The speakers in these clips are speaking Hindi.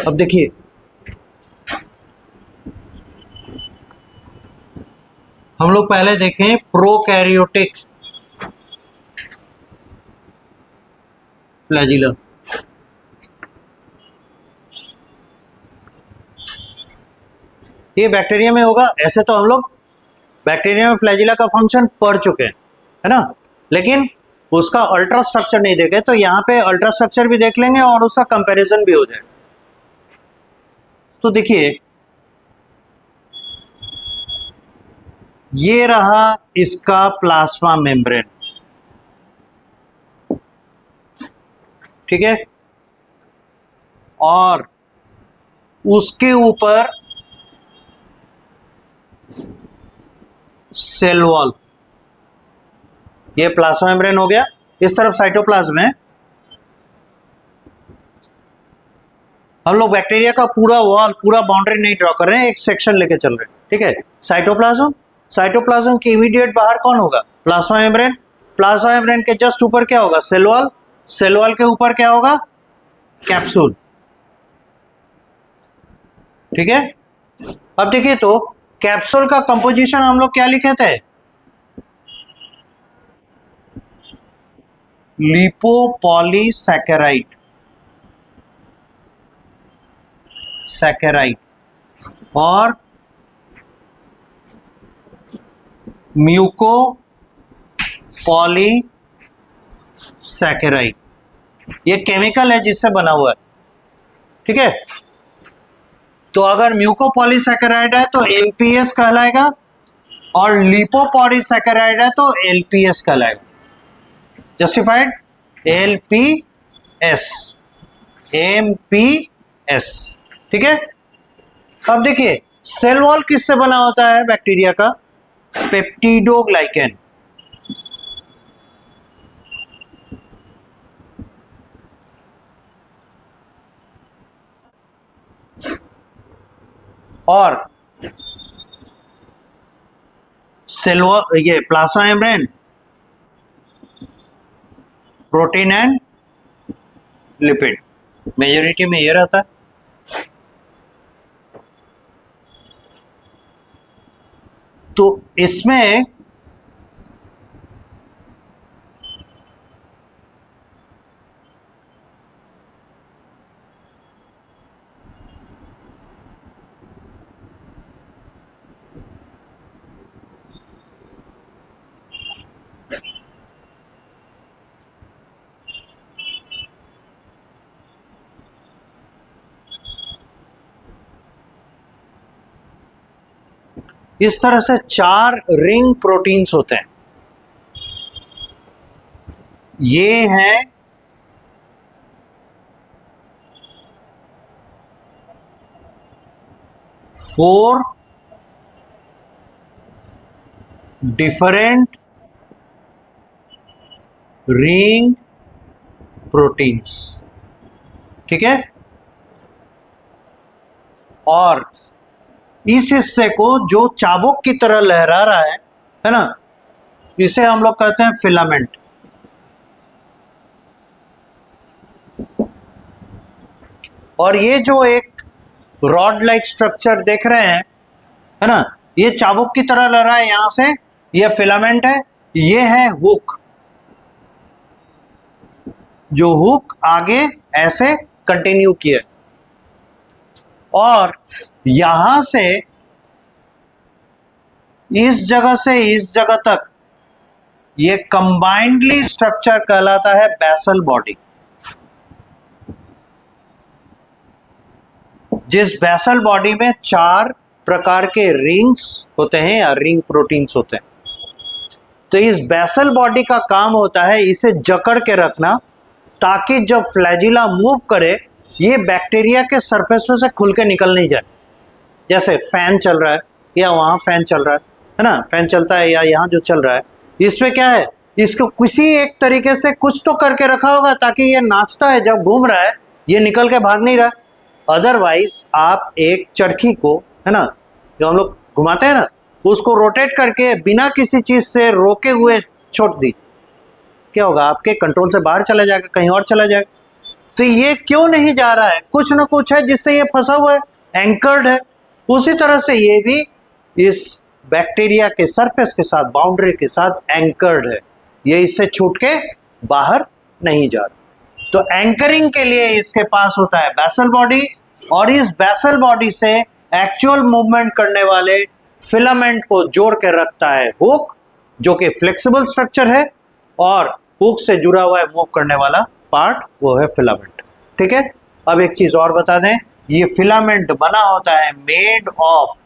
अब देखिए हम लोग पहले देखें प्रोकैरियोटिक फ्लैजिला। ये बैक्टीरिया में होगा। ऐसे तो हम लोग बैक्टीरिया में फ्लैजिला का फंक्शन पढ़ चुके हैं, है ना, लेकिन उसका अल्ट्रा स्ट्रक्चर नहीं देखे, तो यहाँ पे अल्ट्रा स्ट्रक्चर भी देख लेंगे और उसका कंपैरिजन भी हो जाएगा। तो देखिए ये रहा इसका प्लाज्मा मेम्ब्रेन, ठीक है, और उसके ऊपर सेल वॉल, ये प्लाज्मा मेम्ब्रेन हो गया। इस तरफ साइटोप्लाज्म है। हम लोग बैक्टीरिया का पूरा वॉल, पूरा बाउंड्री नहीं ड्रॉ कर रहे हैं, एक सेक्शन लेके चल रहे हैं, ठीक है। साइटोप्लाज्म, साइटोप्लाज्म के इमीडिएट बाहर कौन होगा? Plasma membrane. प्लाज्मा मेम्ब्रेन के जस्ट ऊपर क्या होगा? Cell wall. सेल वॉल के ऊपर क्या होगा? कैप्सूल, ठीक है। अब देखिए तो कैप्सूल का कंपोजिशन हम लोग क्या लिखे थे? लिपोपॉलीसैकेराइड, सैकेराइड और म्यूकोपॉलीसैकेराइड। ये केमिकल है जिससे बना हुआ है, ठीक है। तो अगर म्यूकोपॉलीसैकेराइड है तो एलपीएस कहलाएगा और लिपोपॉलीसैकेराइड है तो एलपीएस कहलाएगा। जस्टिफाइड? एलपीएस, एमपीएस, ठीक है। अब देखिए सेल वॉल किससे बना होता है बैक्टीरिया का? पेप्टिडोग्लाइकेन। और सेल वॉल, ये plasma membrane, protein and lipid, majority में ये रहता है। तो इसमें इस तरह से 4 रिंग प्रोटीन्स होते हैं। ये हैं फोर डिफरेंट रिंग प्रोटीन्स, ठीक है। और इस हिस्से को जो चाबुक की तरह लहरा रहा है ना, इसे हम लोग कहते हैं फिलामेंट। और ये जो एक रॉड लाइक स्ट्रक्चर देख रहे हैं, है ना, ये चाबुक की तरह लहरा है यहां से, ये फिलामेंट है। ये है हुक, जो हुक आगे ऐसे कंटिन्यू किया, और यहां से इस जगह से इस जगह तक ये कंबाइंडली स्ट्रक्चर कहलाता है बेसल बॉडी। जिस बेसल बॉडी में 4 प्रकार के रिंग्स होते हैं या रिंग प्रोटीन्स होते हैं। तो इस बेसल बॉडी का काम होता है इसे जकड़ के रखना, ताकि जब फ्लैजिला मूव करे ये बैक्टीरिया के सरफेस में से खुल के निकल नहीं जाए। जैसे फैन चल रहा है या वहां फैन चल रहा है ना, फैन चलता है या यहाँ जो चल रहा है, इसमें क्या है, इसको किसी एक तरीके से कुछ तो करके रखा होगा ताकि ये नाचता है, जब घूम रहा है ये निकल के भाग नहीं रहा। अदरवाइज आप एक चरखी को, है ना, जो हम लोग घुमाते हैं ना, उसको रोटेट करके बिना किसी चीज से रोके हुए छोड़ दी, क्या होगा? आपके कंट्रोल से बाहर चला जाएगा, कहीं और चला जाएगा। तो ये क्यों नहीं जा रहा है? कुछ ना कुछ है जिससे ये फंसा हुआ है, एंकर्ड है। उसी तरह से ये भी इस बैक्टीरिया के सरफेस के साथ, बाउंड्री के साथ एंकर्ड है, ये इससे छूट के बाहर नहीं जा रहा। तो एंकरिंग के लिए इसके पास होता है बेसल बॉडी, और इस बेसल बॉडी से एक्चुअल मूवमेंट करने वाले फिलामेंट को जोड़ के रखता है हुक, जो कि फ्लेक्सिबल स्ट्रक्चर है, और हुक से जुड़ा हुआ है मूव करने वाला पार्ट, वो है फिलामेंट। ठीक है, अब एक चीज और बता दें, ये फिलामेंट बना होता है मेड ऑफ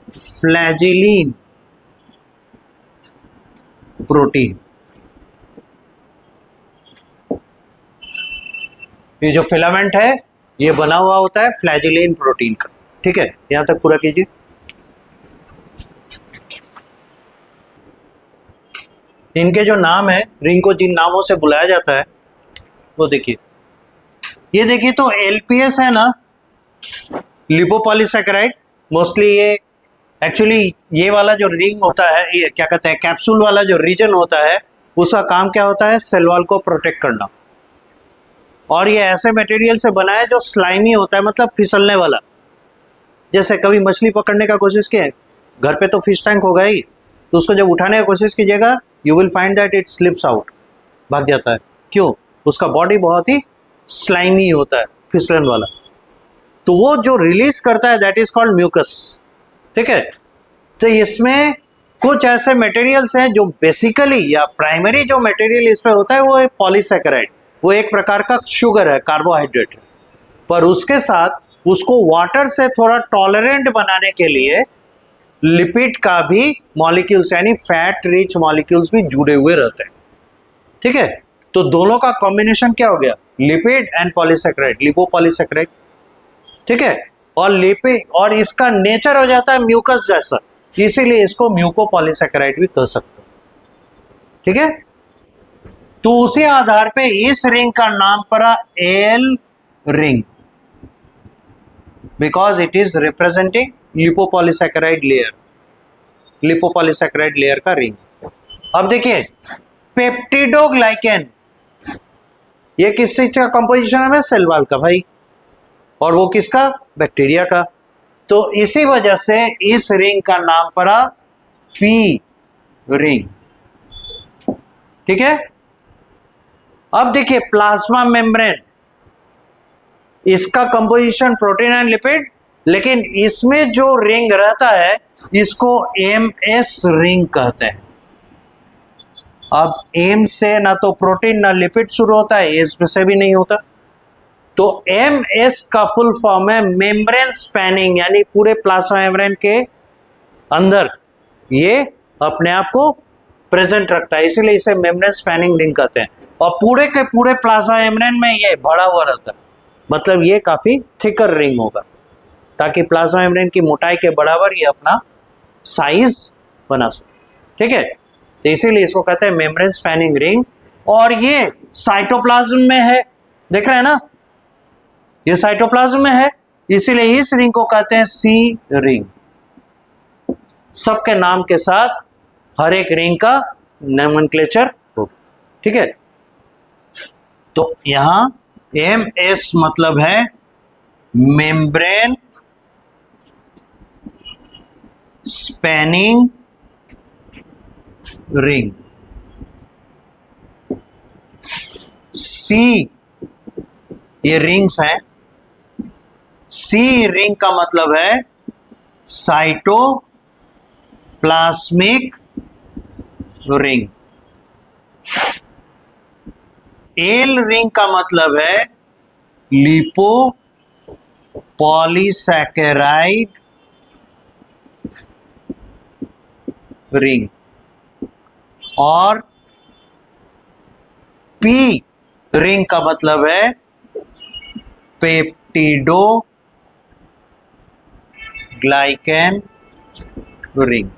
फ्लैजिलीन प्रोटीन। ये जो फिलामेंट है ये बना हुआ होता है फ्लैजिलीन प्रोटीन का। ठीक है, यहां तक पूरा कीजिए। इनके जो नाम है, रिंग को जिन नामों से बुलाया जाता है वो देखिए, ये देखिए तो एलपीएस है ना, लिपोपॉलीसैकेराइड। मोस्टली ये एक्चुअली ये वाला जो रिंग होता है, ये क्या कहते हैं, कैप्सूल वाला जो रीजन होता है, उसका काम क्या होता है, सेल वॉल को प्रोटेक्ट करना। और ये ऐसे मटेरियल से बना है जो स्लाइमी होता है, मतलब फिसलने वाला। जैसे कभी मछली पकड़ने का कोशिश किए, घर पे तो फिश टैंक होगा ही, तो उसको जब उठाने की कोशिश कीजिएगा, you will find that it slips out, भाग जाता है। क्यों? उसका बॉडी बहुत ही स्लाइमी होता है, फिसलन वाला। तो वो जो रिलीज करता है दैट इज कॉल्ड म्यूकस। ठीक है, तो इसमें कुछ ऐसे मटेरियल्स हैं जो बेसिकली या प्राइमरी जो मटेरियल इसमें होता है वो है पॉलीसैकेराइड, वो एक प्रकार का शुगर है, कार्बोहाइड्रेट है। पर उसके साथ उसको वाटर से थोड़ा टॉलरेंट बनाने के लिए लिपिड का भी मॉलिक्यूल्स यानी फैट रिच मॉलिक्यूल्स भी जुड़े हुए रहते हैं। ठीक है, तो दोनों का कॉम्बिनेशन क्या हो गया, लिपिड एंड पॉलीसैकेराइड, लिपोपॉलीसैकेराइड। ठीक है, और लिपिड, और इसका नेचर हो जाता है म्यूकस जैसा, इसीलिए इसको म्यूकोपॉलीसैकेराइड भी कह सकते हैं। ठीक है, तो उसी आधार पे इस रिंग का नाम पड़ा L ring, because it is representing lipopolysaccharide layer, lipopolysaccharide layer का रिंग। अब देखिए पेप्टिडोग्लाइकेन, ये किस चीज का कंपोजिशन है, सेल वॉल का भाई, और वो किसका, बैक्टीरिया का। तो इसी वजह से इस रिंग का नाम पड़ा पी रिंग। ठीक है, अब देखिए प्लाज्मा मेम्ब्रेन, इसका कंपोजिशन प्रोटीन एंड लिपिड, लेकिन इसमें जो रिंग रहता है इसको एमएस रिंग कहते हैं। अब एम से ना तो प्रोटीन ना लिपिड शुरू होता है, एस से भी नहीं होता, तो एमएस का फुल फॉर्म है मेम्ब्रेन स्पैनिंग, यानी पूरे प्लाज्मा मेम्ब्रेन के अंदर ये अपने आप को प्रेजेंट रखता है, इसीलिए इसे मेम्ब्रेन स्पैनिंग रिंग कहते हैं। और पूरे के पूरे प्लाज्मा मेम्ब्रेन में ये भरा हुआ रहता है, मतलब ये काफी थिकर रिंग होगा, ताकि प्लाज्मा मेम्ब्रेन की मोटाई के बराबर ये अपना साइज बना सके। ठीक है, तो इसीलिए इसको कहते हैं मेम्ब्रेन स्पैनिंग रिंग। और ये साइटोप्लाज्म में है, देख रहे हैं ना, ये साइटोप्लाज्म में है, इसीलिए इस रिंग को कहते हैं सी रिंग। सबके नाम के साथ हर एक रिंग का नोमेनक्लेचर होगा। ठीक है, तो यहां एम एस मतलब है मेम्ब्रेन स्पैनिंग रिंग। सी ये रिंग्स हैं, सी रिंग का मतलब है साइटोप्लाज्मिक रिंग। एल रिंग का मतलब है लिपो पॉलीसैकेराइड रिंग। और पी रिंग का मतलब है पेप्टिडो ग्लाइकेन रिंग।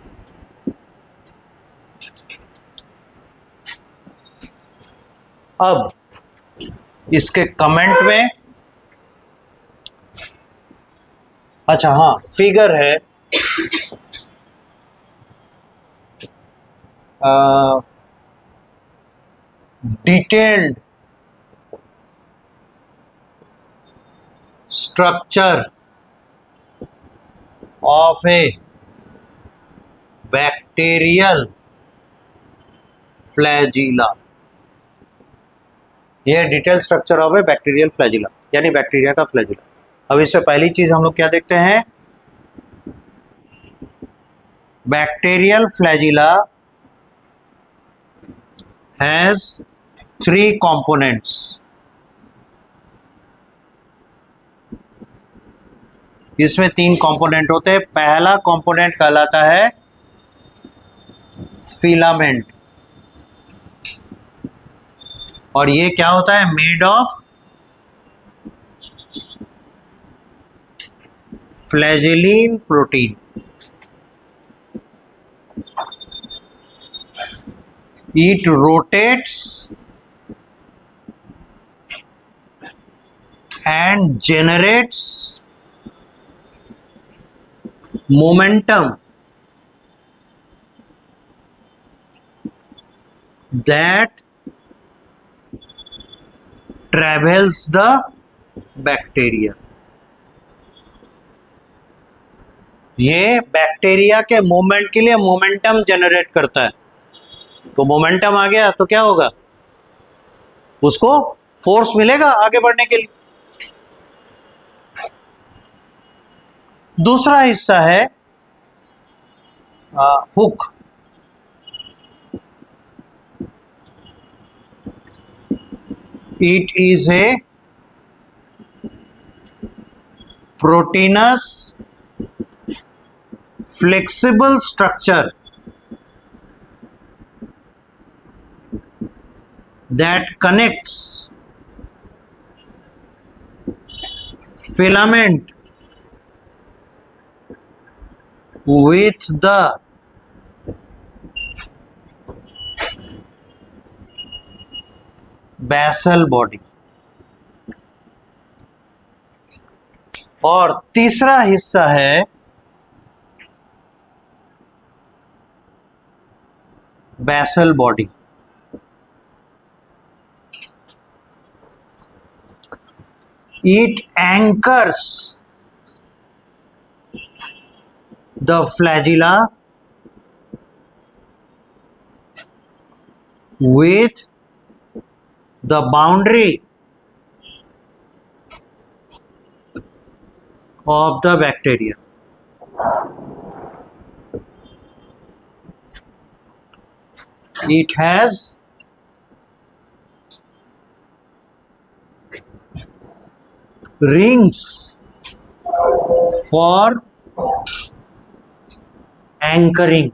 अब इसके कमेंट में, अच्छा हाँ, फिगर है detailed structure of a bacterial flagella. यह detail structure of a bacterial flagella, यानी बैक्टीरिया का फ्लैजिला। अब इससे पहली चीज हम लोग क्या देखते हैं, बैक्टीरियल फ्लैजिला हैज 3 components। इसमें 3 कंपोनेंट होते हैं। पहला कंपोनेंट कहलाता है फिलामेंट, और ये क्या होता है, made of flagellin protein. It rotates and generates momentum that travels the bacteria। ये बैक्टीरिया के मूवमेंट के लिए मोमेंटम जनरेट करता है। तो मोमेंटम आ गया तो क्या होगा, उसको फोर्स मिलेगा आगे बढ़ने के लिए। दूसरा हिस्सा है hook. It is a proteins flexible structure that connects filament with the basal body। और तीसरा हिस्सा है basal body। It anchors the flagella with the boundary of the bacteria। It has rings for anchoring।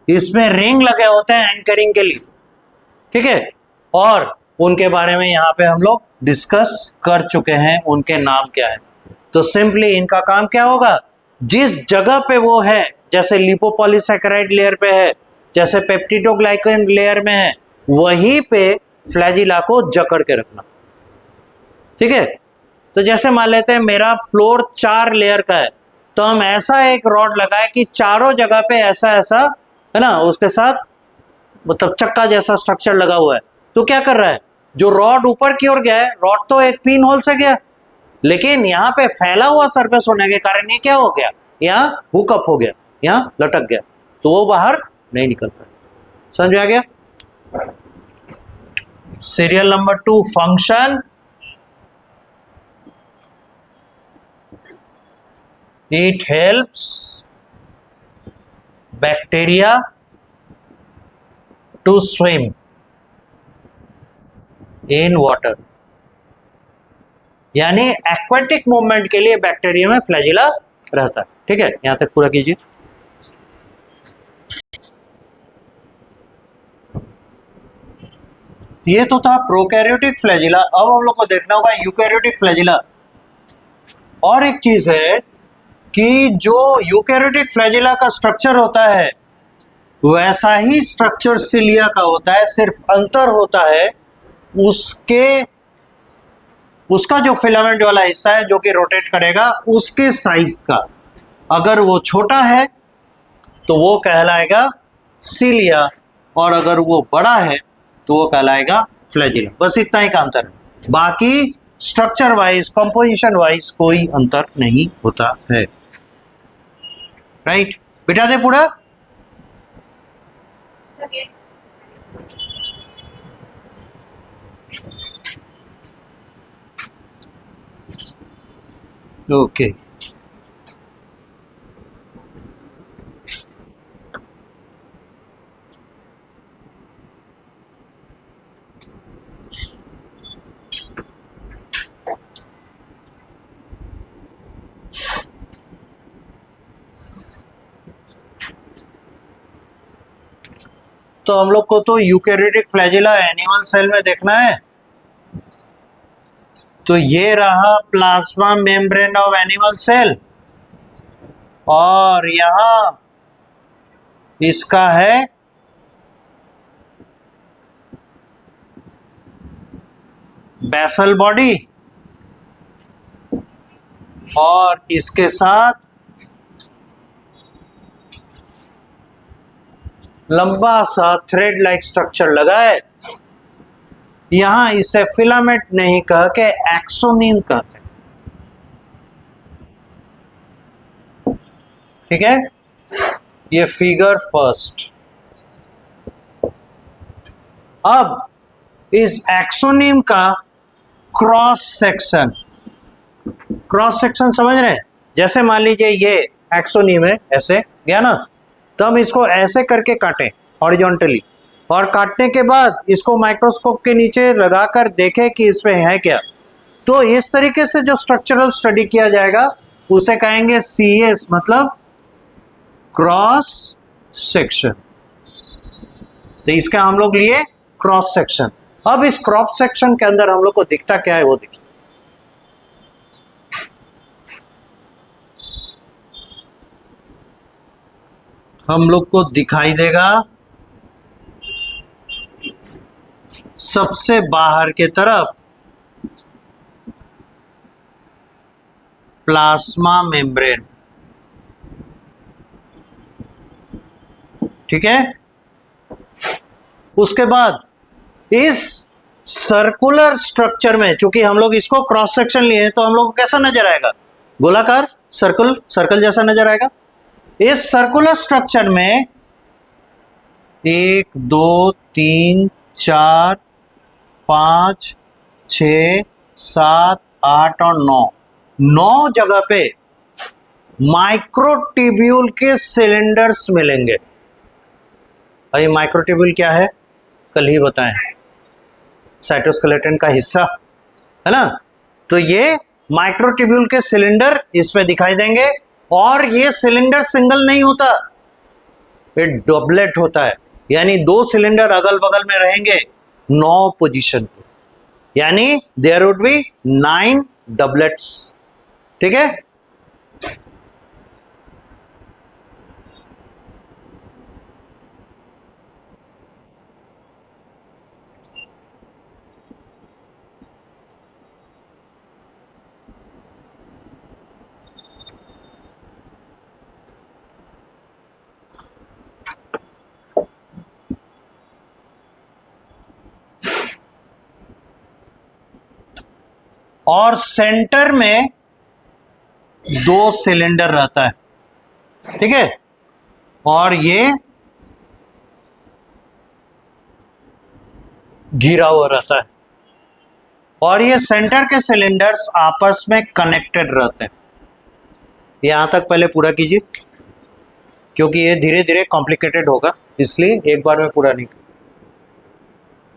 इसमें रिंग लगे होते हैं एंकरिंग के लिए, ठीक है, और उनके बारे में यहाँ पे हम लोग डिस्कस कर चुके हैं, उनके नाम क्या है। तो सिंपली इनका काम क्या होगा, जिस जगह पे वो है, जैसे लिपोपॉलीसैकेराइड लेयर पे है, जैसे पेप्टिडोग्लाइकन लेयर में है, वहीं पे फ्लैजिला को जकड़ के रखना, ठीक है। तो जैसे मान लेते हैं मेरा फ्लोर 4 लेयर का है, तो हम ऐसा एक रॉड लगाए कि चारों जगह पे ऐसा ऐसा है ना, उसके साथ मतलब चक्का जैसा स्ट्रक्चर लगा हुआ है। तो क्या कर रहा है, जो रॉड ऊपर की ओर गया है, रॉड तो एक पिन होल से गया, लेकिन यहाँ पे फैला हुआ सरफेस होने के कारण ये क्या हो गया, यहाँ हुकअप हो गया, यहाँ लटक गया, तो वो बाहर नहीं निकल पाया। समझ आ गया। Serial number 2, function. It helps bacteria to swim in water। यानी एक्वेटिक मूवमेंट के लिए बैक्टीरिया में फ्लैजिला रहता है, ठीक है। यहां तक पूरा कीजिए। ये तो था प्रोकैरियोटिक फ्लैजिला। अब हम लोग को देखना होगा यूकैरियोटिक फ्लैजिला। और एक चीज है कि जो यूकैरियोटिक फ्लैजिला का स्ट्रक्चर होता है वैसा ही स्ट्रक्चर सिलिया का होता है, सिर्फ अंतर होता है उसका जो फिलामेंट वाला हिस्सा है जो कि रोटेट करेगा उसके साइज का। अगर वो छोटा है तो वो कहलाएगा सिलिया, और अगर वो बड़ा है तो वो कहलाएगा फ्लैजिला। बस इतना ही का अंतर है। बाकी स्ट्रक्चर वाइज, कंपोजिशन वाइज कोई अंतर नहीं होता है। राइट, बिठा दे पूरा। ओके, तो हम लोग को तो यूकेरियोटिक फ्लैजिला एनिमल सेल में देखना है। तो ये रहा plasma membrane of animal cell, और यहां इसका है बेसल बॉडी, और इसके साथ लंबा सा थ्रेड लाइक स्ट्रक्चर लगा है। यहां इसे फिलामेंट नहीं कह के एक्सोनिन कहते हैं। ठीक है, ये फिगर फर्स्ट। अब इस एक्सोनिन का क्रॉस सेक्शन, क्रॉस सेक्शन समझ रहे हैं? जैसे मान लीजिए ये एक्सोनिम है, ऐसे गया ना, तो हम इसको ऐसे करके काटें हॉरिजॉन्टली, और काटने के बाद इसको माइक्रोस्कोप के नीचे लगाकर देखें कि इसमें है क्या। तो इस तरीके से जो स्ट्रक्चरल स्टडी किया जाएगा उसे कहेंगे CS, मतलब क्रॉस सेक्शन। तो इसका हम लोग लिए क्रॉस सेक्शन। अब इस क्रॉस सेक्शन के अंदर हम लोग को दिखता क्या है वो देखिए। हम लोग को दिखाई देगा सबसे बाहर के तरफ प्लाज्मा मेम्ब्रेन। ठीक है, उसके बाद इस सर्कुलर स्ट्रक्चर में, चूंकि हम लोग इसको क्रॉस सेक्शन लिए हैं, तो हम लोग को कैसा नजर आएगा? गोलाकार, सर्कल, सर्कल जैसा नजर आएगा। इस सर्कुलर स्ट्रक्चर में 1 2 3 4 5 6 7 8 और 9 जगह पे माइक्रोट्यूब्यूल के सिलेंडर्स मिलेंगे। और ये माइक्रोट्यूब्यूल क्या है कल ही बताएं, साइटोस्केलेटन का हिस्सा है ना। तो ये माइक्रोट्यूब्यूल के सिलेंडर इसमें दिखाई देंगे, और ये सिलेंडर सिंगल नहीं होता, ये डबलेट होता है, यानी 2 सिलेंडर अगल बगल में रहेंगे 9 पोजीशन पे, यानी देयर वुड बी 9 डबलेट्स। ठीक है, और सेंटर में 2 सिलेंडर रहता है। ठीक है, और ये घिरा हुआ रहता है, और ये सेंटर के सिलेंडर्स आपस में कनेक्टेड रहते हैं। यहां तक पहले पूरा कीजिए, क्योंकि ये धीरे धीरे कॉम्प्लिकेटेड होगा, इसलिए एक बार में पूरा नहीं।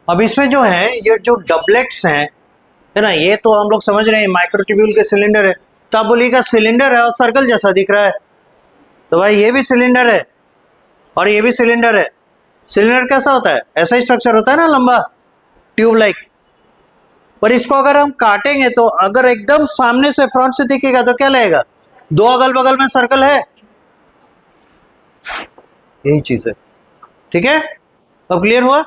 अब इसमें जो है ये जो डबलेट्स हैं, है ना, ये तो हम लोग समझ रहे हैं माइक्रोट्यूब्यूल के सिलेंडर है। तो आप बोलिएगा सिलेंडर है और सर्कल जैसा दिख रहा है, तो भाई ये भी सिलेंडर है और ये भी सिलेंडर है। सिलेंडर कैसा होता है? ऐसा ही स्ट्रक्चर होता है ना, लंबा ट्यूब लाइक। पर इसको अगर हम काटेंगे तो अगर एकदम सामने से फ्रंट से दिखेगा तो क्या लगेगा? 2 अगल बगल में सर्कल है, यही चीज है। ठीक है, अब क्लियर हुआ?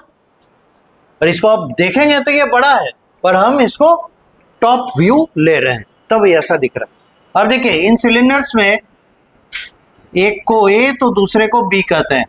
और इसको आप देखेंगे तो ये बड़ा है, पर हम इसको टॉप व्यू ले रहे हैं तब ये ऐसा दिख रहा है। अब देखिए इन सिलेंडर्स में एक को ए तो दूसरे को बी कहते हैं।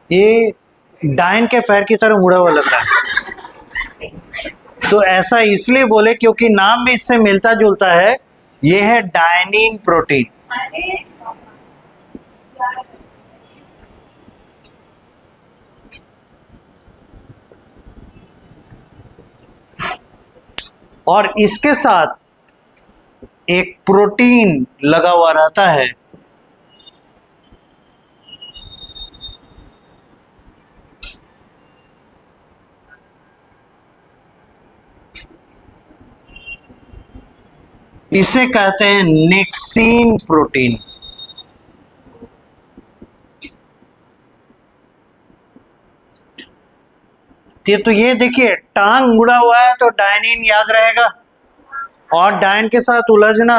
ये डायन के पैर की तरह मुड़ा हुआ लग रहा है। तो ऐसा इसलिए बोले क्योंकि नाम भी इससे मिलता जुलता है, ये है डायनिन प्रोटीन। और इसके साथ एक प्रोटीन लगा हुआ रहता है, इसे कहते हैं नेक्सिन प्रोटीन। तो ये देखिए टांग मुड़ा हुआ है तो डायनिन याद रहेगा, और डायन के साथ उलझना,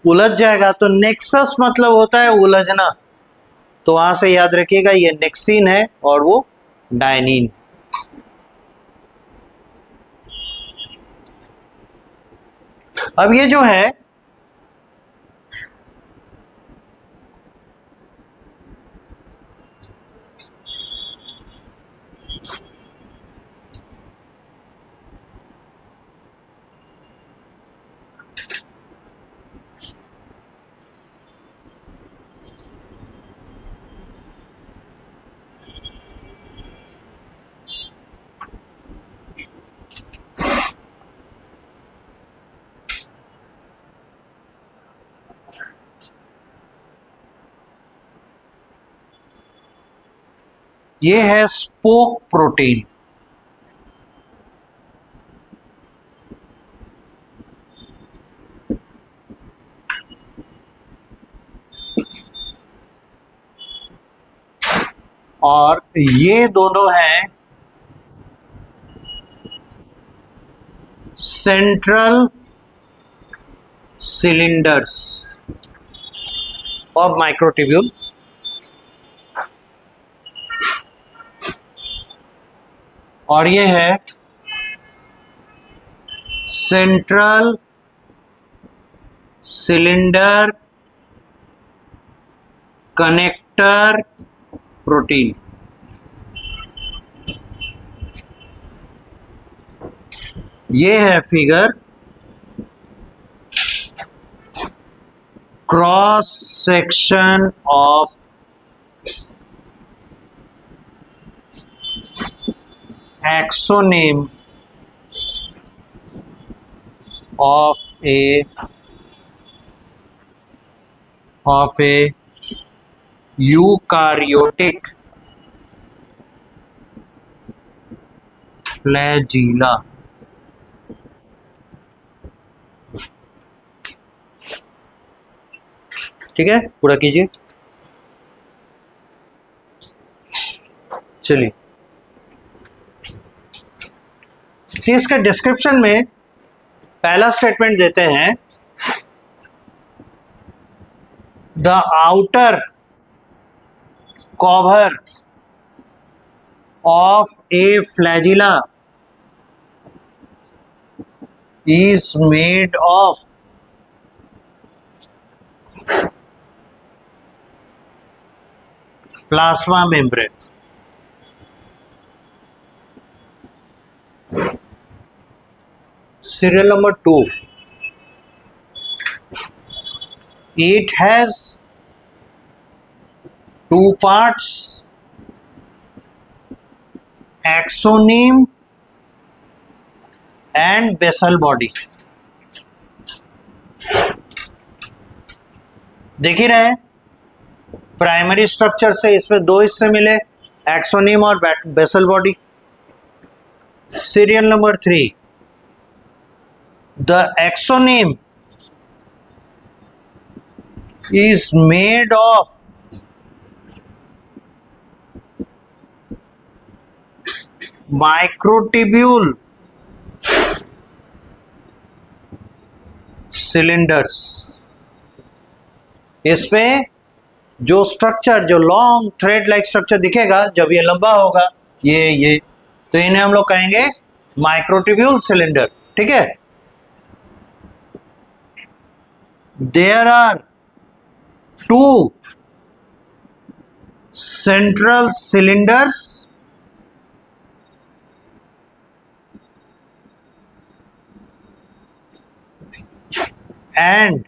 उलझ जाएगा तो नेक्सस मतलब होता है उलझना, तो वहां से याद रखिएगा ये नेक्सिन है और वो डायनिन। अब ये जो है ये है स्पोक प्रोटीन। और ये दोनों हैं सेंट्रल सिलेंडर्स ऑफ माइक्रोट्यूब्यूल। और ये है सेंट्रल सिलेंडर कनेक्टर प्रोटीन। ये है figure, cross section of axoneme of a eukaryotic flagella। ठीक है, पूरा कीजिए। चलिए, इसके डिस्क्रिप्शन में पहला स्टेटमेंट देते हैं, the outer cover of A flagella is made of plasma membrane। Serial number 2, it has two parts, axoneme and basal body। देख ही रहे हैं, प्राइमरी स्ट्रक्चर से इसमें दो हिस्से मिले, एक्सोनीम और basal body. Serial number 3, the axoneme is made of microtubule cylinders। इसमें जो स्ट्रक्चर, जो लॉन्ग थ्रेड लाइक स्ट्रक्चर दिखेगा, जब ये लंबा होगा, ये तो इन्हें हम लोग कहेंगे माइक्रोट्यूब्यूल सिलेंडर। ठीक है, there are 2 central cylinders and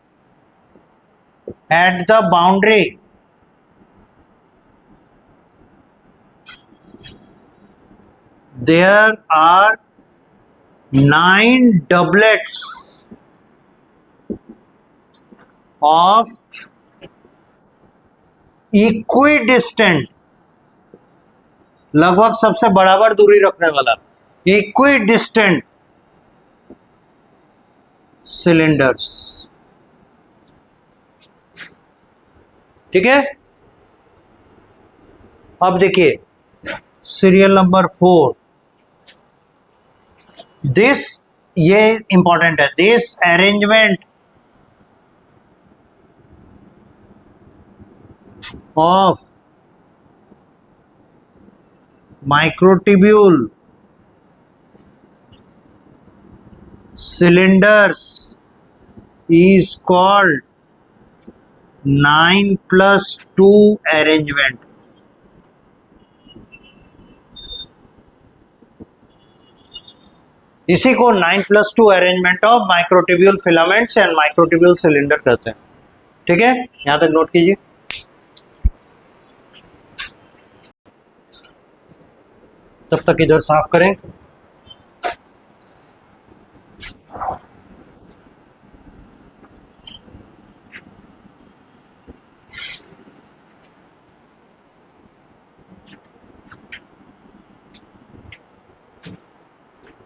at the boundary there are 9 doublets of equidistant, लगभग सबसे बराबर दूरी रखने वाला इक्विडिस्टेंट सिलेंडर्स। ठीक है, अब देखिए सीरियल नंबर 4, दिस, ये इंपॉर्टेंट है, this arrangement of microtubule cylinders is called 9+2 arrangement. इसी को 9+2 arrangement of microtubule filaments and microtubule cylinder कहते हैं। ठीक है, यहां तक नोट कीजिए। तब तक इधर साफ करें।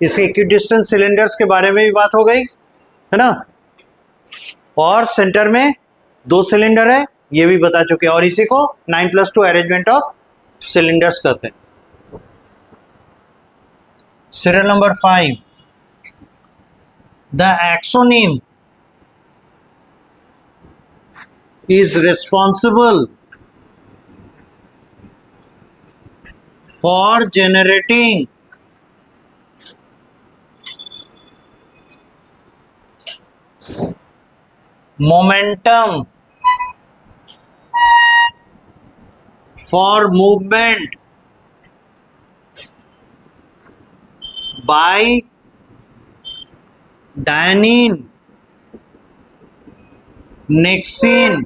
इस इक्विडिस्टेंस सिलेंडर्स के बारे में भी बात हो गई है ना, और सेंटर में 2 सिलेंडर है ये भी बता चुके हैं, और इसी को 9+2 अरेंजमेंट ऑफ सिलेंडर्स कहते हैं। Serial number 5, the axonym is responsible for generating momentum for movement by dynein, Nixin,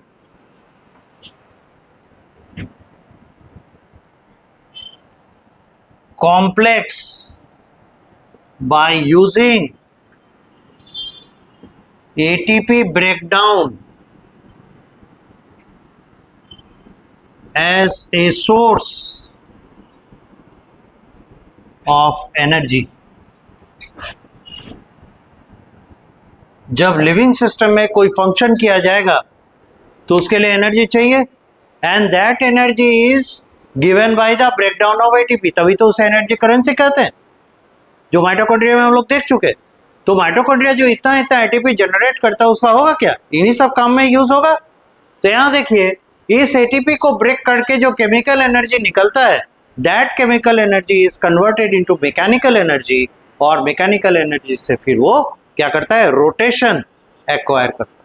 complex by using ATP breakdown as a source of energy। जब लिविंग सिस्टम में कोई फंक्शन किया जाएगा तो उसके लिए एनर्जी चाहिए, and that energy is given by the breakdown of ATP, तभी तो उसे एनर्जी करेंसी कहते हैं, जो माइटोकॉन्ड्रिया में हम लोग देख चुके। तो माइटोकॉन्ड्रिया जो इतना इतना एटीपी जनरेट करता है उसका होगा क्या, इन्हीं सब काम में यूज होगा। तो यहाँ देखिए इस एटीपी को ब्रेक करके जो केमिकल एनर्जी निकलता है, that chemical energy is converted into mechanical energy, और मैकेनिकल एनर्जी से फिर वो क्या करता है, रोटेशन एक्वायर करता है।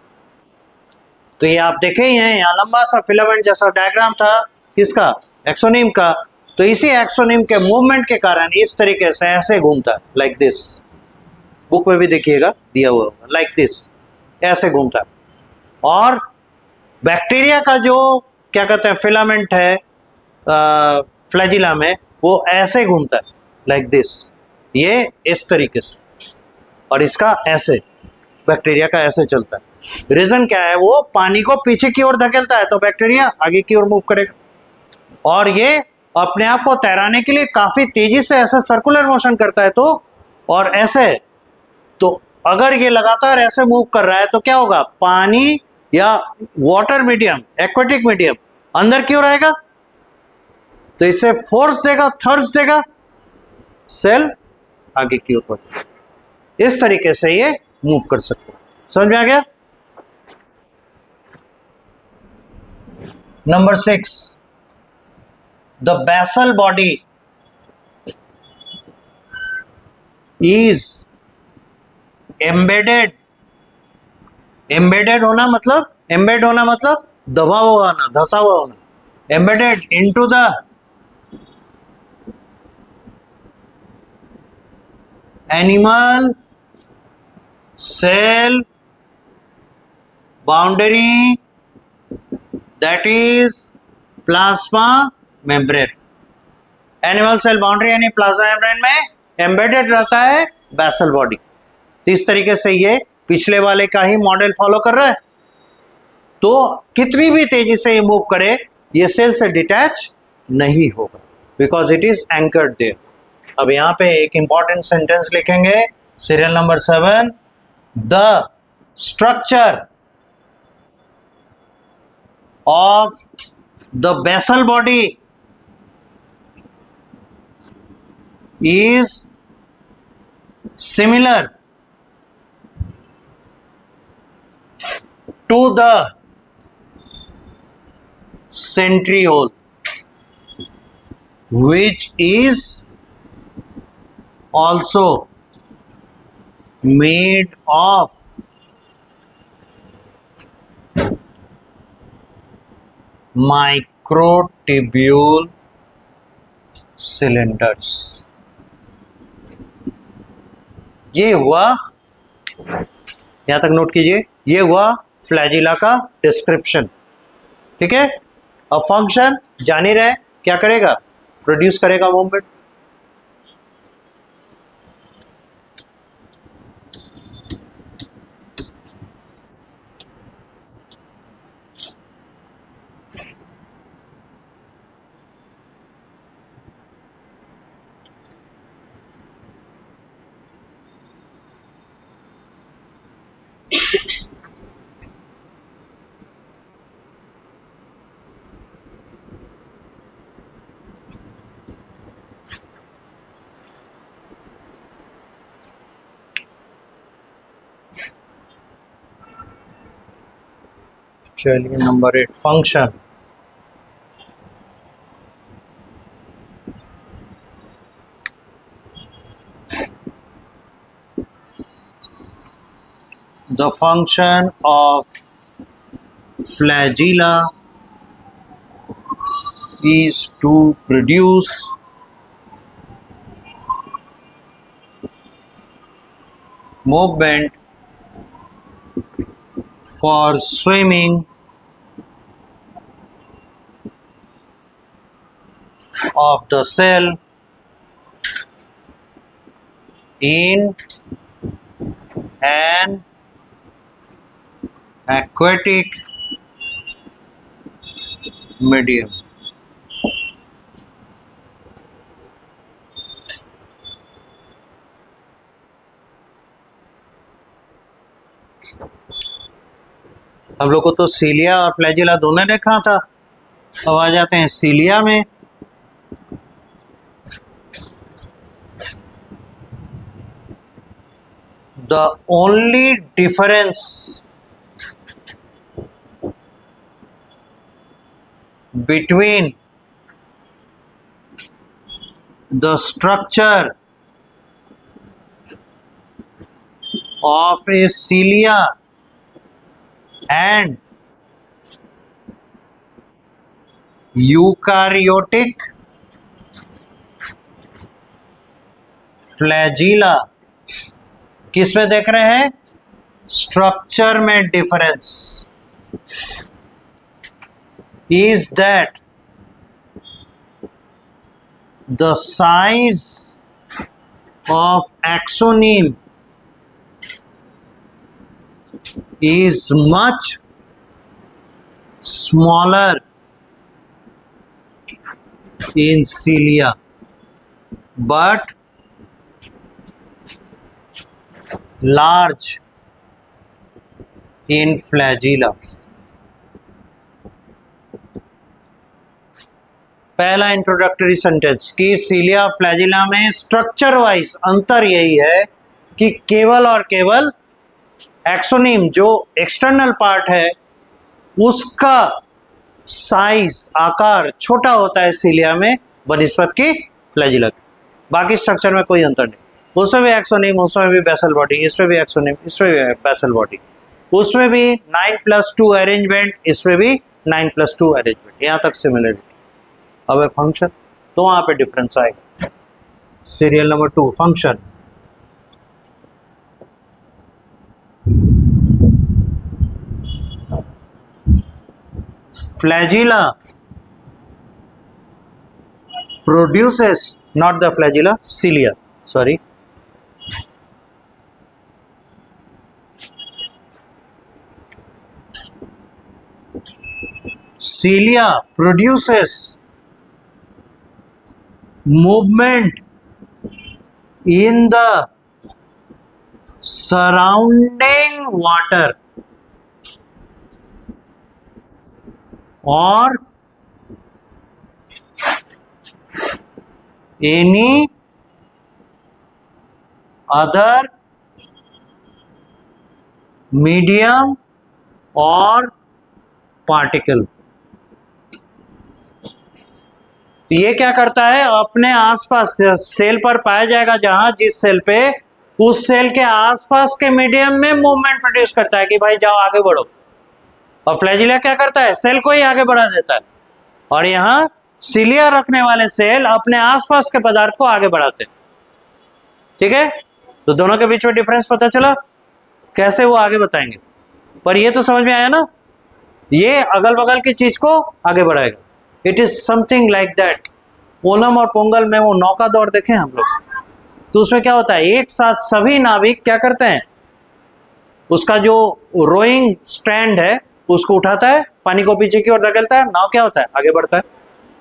तो ये आप देखे ही हैं, यहाँ लंबा सा फिलामेंट जैसा डायग्राम था किसका, एक्सोनिम का। तो इसी एक्सोनिम के मूवमेंट के कारण इस तरीके से ऐसे घूमता है, लाइक दिस, बुक में भी देखिएगा दिया हुआ होगा, लाइक दिस, ऐसे घूमता है। और बैक्टीरिया का जो क्या कहते हैं फिलामेंट है फ्लैजिला में, वो ऐसे घूमता है, लाइक दिस, ये इस तरीके से, और इसका ऐसे, बैक्टीरिया का ऐसे चलता है। रीजन क्या है, वो पानी को पीछे की ओर धकेलता है तो बैक्टीरिया आगे की ओर मूव करेगा, और ये अपने आप को तैराने के लिए काफी तेजी से ऐसे सर्कुलर मोशन करता है। तो और ऐसे, तो अगर ये लगातार ऐसे मूव कर रहा है तो क्या होगा, पानी या वाटर मीडियम, एक्वेटिक मीडियम अंदर की ओर आएगा, तो इसे फोर्स देगा, थर्स्ट देगा, सेल आगे की ओर बढ़ेगा। इस तरीके से ये मूव कर सकते हैं। समझ में आ गया। Number 6, the basal body is embedded. Embedded होना मतलब, एम्बेड होना मतलब दबा हुआ होना, धसा हुआ होना, embedded into the animal cell boundary, that is plasma membrane. Animal cell boundary यानी प्लाज्मा मेम्ब्रेन में एम्बेडेड रहता है बेसल बॉडी। तो इस तरीके से ये पिछले वाले का ही मॉडल फॉलो कर रहा है। तो कितनी भी तेजी से ये मूव करे, ये सेल से डिटैच नहीं होगा, because it is anchored there. अब यहां पे एक इंपॉर्टेंट सेंटेंस लिखेंगे, serial number 7, the structure of the basal body is similar to the centriole, which is also made of microtubule cylinders। ये हुआ, यहां तक नोट कीजिए, ये हुआ फ्लैजिला का डिस्क्रिप्शन। ठीक है, अब फंक्शन जान ही रहे क्या करेगा, प्रोड्यूस करेगा मूवमेंट। चलिए number 8, function. The function of flagella is to produce movement for swimming of the cell in an aquatic medium। हम लोग को तो सीलिया और फ्लैजिला दोनों देखा था। अब आ जाते हैं सीलिया में। The only difference between the structure of a cilia and eukaryotic flagella, किस में देख रहे हैं, स्ट्रक्चर में difference, is that the size of axoneme is much smaller in cilia but large in flagella। पहला इंट्रोडक्टरी सेंटेंस कि सीलिया फ्लैजिला में स्ट्रक्चर वाइज अंतर यही है कि केवल और केवल एक्सोनीम जो एक्सटर्नल पार्ट है उसका साइज, आकार छोटा होता है सीलिया में बनिस्बत की फ्लैजिला के। बाकी स्ट्रक्चर में कोई अंतर नहीं, उसमें भी एक्सोनीम, उसमें भी बेसल बॉडी, इसमें भी एक्सोनीम, इसमें भी बेसल बॉडी, उसमें भी 9+2 अरेंजमेंट, इसमें भी 9+2 अरेंजमेंट, यहाँ तक सिमिलरिटी। अब है फंक्शन, तो वहाँ पे डिफरेंस आएगा। Serial number 2 function. flagella produces, not the flagella, cilia, sorry, cilia produces movement in the surrounding water or any other medium or particle। तो ये क्या करता है, अपने आसपास सेल पर पाया जाएगा जहां जिस सेल पे, उस सेल के आसपास के मीडियम में मूवमेंट प्रोड्यूस करता है कि भाई जाओ आगे बढ़ो। और फ्लैजिला क्या करता है, सेल को ही आगे बढ़ा देता है। और यहाँ सिलिया रखने वाले सेल अपने आसपास के पदार्थ को आगे बढ़ाते हैं। ठीक है, तो दोनों के बीच में डिफरेंस पता चला, कैसे वो आगे बताएंगे। पर ये तो समझ में आया ना, ये अगल बगल की चीज को आगे बढ़ाएगा। It is something like that. Onam और पोंगल में वो नौका दौड़ देखे हम लोग, तो उसमें क्या होता है, एक साथ सभी नाविक क्या करते हैं, उसका जो रोइंग स्ट्रैंड है उसको उठाता है, पानी को पीछे की ओर धकेलता है, नाव क्या होता है, आगे बढ़ता है।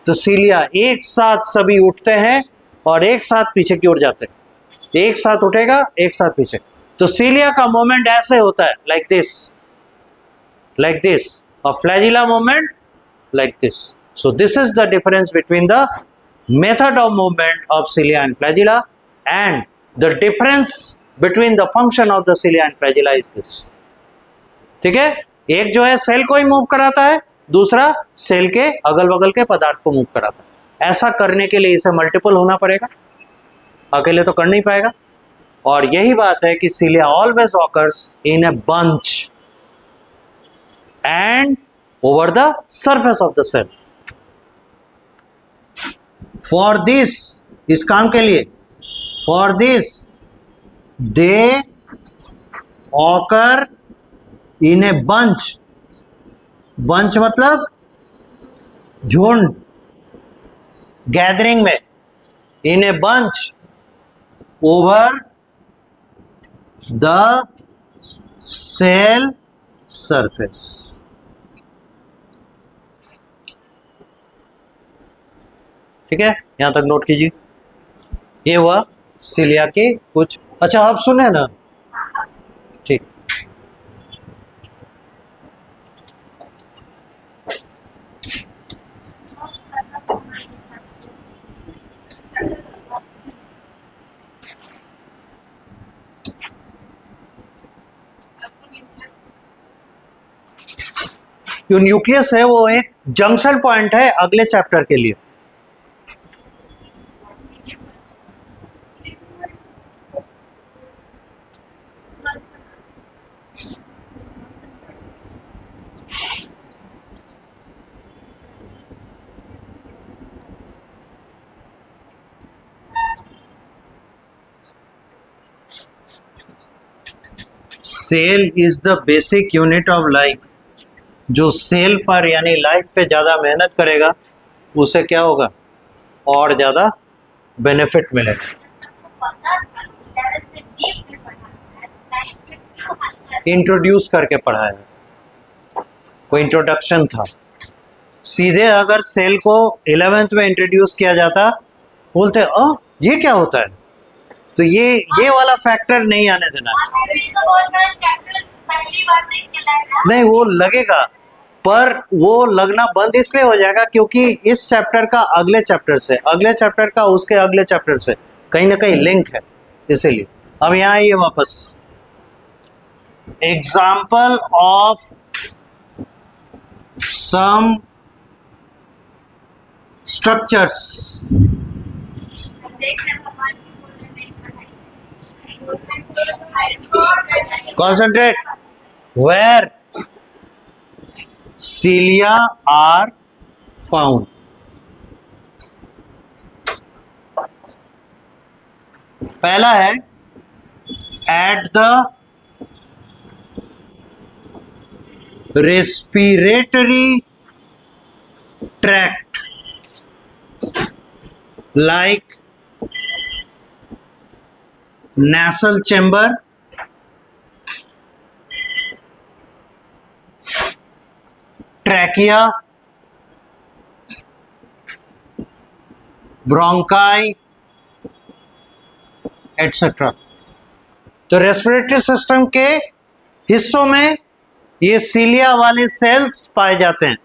तो सिलिया एक साथ सभी उठते हैं और एक साथ पीछे की ओर जाते हैं। एक साथ उठेगा, एक साथ पीछे। तो सिलिया का मूवमेंट ऐसे होता है, लाइक दिस, और flagella movement like this. So this is the difference between the method of movement of cilia and flagella, and the difference between the function of the cilia and flagella is this. ठीक है, एक जो है सेल को ही मूव कराता है, दूसरा सेल के अगल बगल के पदार्थ को मूव कराता है। ऐसा करने के लिए इसे मल्टीपल होना पड़ेगा, अकेले तो कर नहीं पाएगा। और यही बात है कि cilia always occurs in a bunch and over the surface of the cell. For this, इस काम के लिए, for this they occur in a bunch. Bunch मतलब झुंड, गैदरिंग में, in a bunch over the cell surface. ठीक है, यहां तक नोट कीजिए। ये हुआ सिलिया के कुछ। अच्छा, आप सुने ना, ठीक। जो न्यूक्लियस है वो एक जंक्शन पॉइंट है अगले चैप्टर के लिए। Cell is the basic unit of life. जो सेल पर यानी लाइफ पे ज़्यादा मेहनत करेगा उसे क्या होगा, और ज़्यादा बेनिफिट मिलेगा। इंट्रोड्यूस करके पढ़ाया, कोई इंट्रोडक्शन था। सीधे अगर सेल को 11th में इंट्रोड्यूस किया जाता, बोलते ये क्या होता है, तो ये वाला फैक्टर नहीं आने देना। नहीं, वो लगेगा, पर वो लगना बंद इसलिए हो जाएगा क्योंकि इस चैप्टर का अगले चैप्टर से, अगले चैप्टर का उसके अगले चैप्टर से कहीं ना कहीं लिंक है, इसीलिए। अब यहाँ आइए वापस। Example of some structures. Concentrate. Where cilia are found. पहला है at the respiratory tract, like nasal chamber, trachea, bronchi, etc. तो रेस्पिरेटरी सिस्टम के हिस्सों में ये सीलिया वाले सेल्स पाए जाते हैं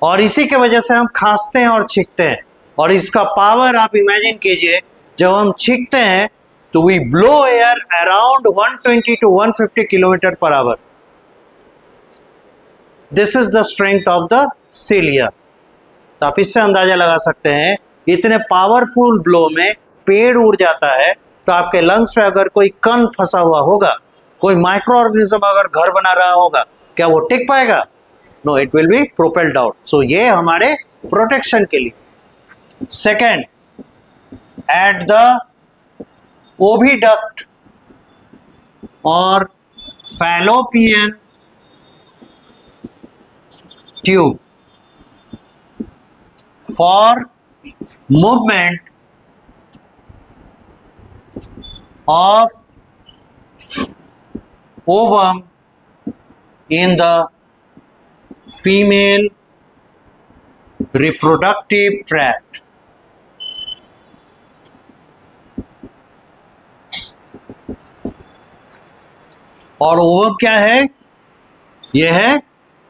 और इसी के वजह से हम खांसते हैं और छींकते हैं। और इसका पावर आप इमेजिन कीजिए, जब हम छींकते हैं तो we blow air around 120 to 150 kilometre per hour. This is the strength of the cilia. तो आप इससे अंदाजा लगा सकते हैं, इतने पावरफुल ब्लो में पेड़ उड़ जाता है, तो आपके लंग्स में अगर कोई कण फंसा हुआ होगा, कोई माइक्रो ऑर्गेनिज्म अगर घर बना रहा होगा, क्या वो टिक पाएगा? No, it will be propelled out. So ये हमारे प्रोटेक्शन के लिए। सेकेंड, एट द ओविडक्ट और Fallopian tube for movement of ovum in the female reproductive tract. और ओवम क्या है? यह है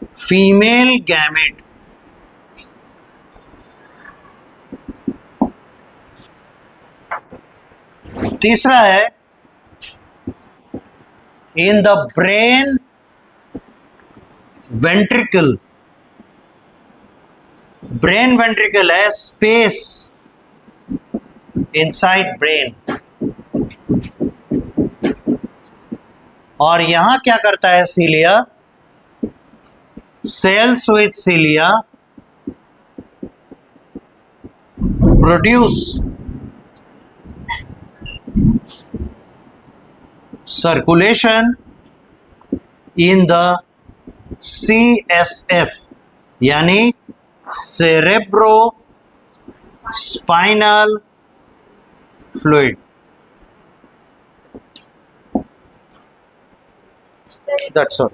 फीमेल गैमेट। तीसरा है in the brain ventricle. Brain ventricle है स्पेस इनसाइड ब्रेन। और यहां क्या करता है cilia? Cells with cilia produce circulation in the CSF, यानी cerebro spinal fluid. That's all.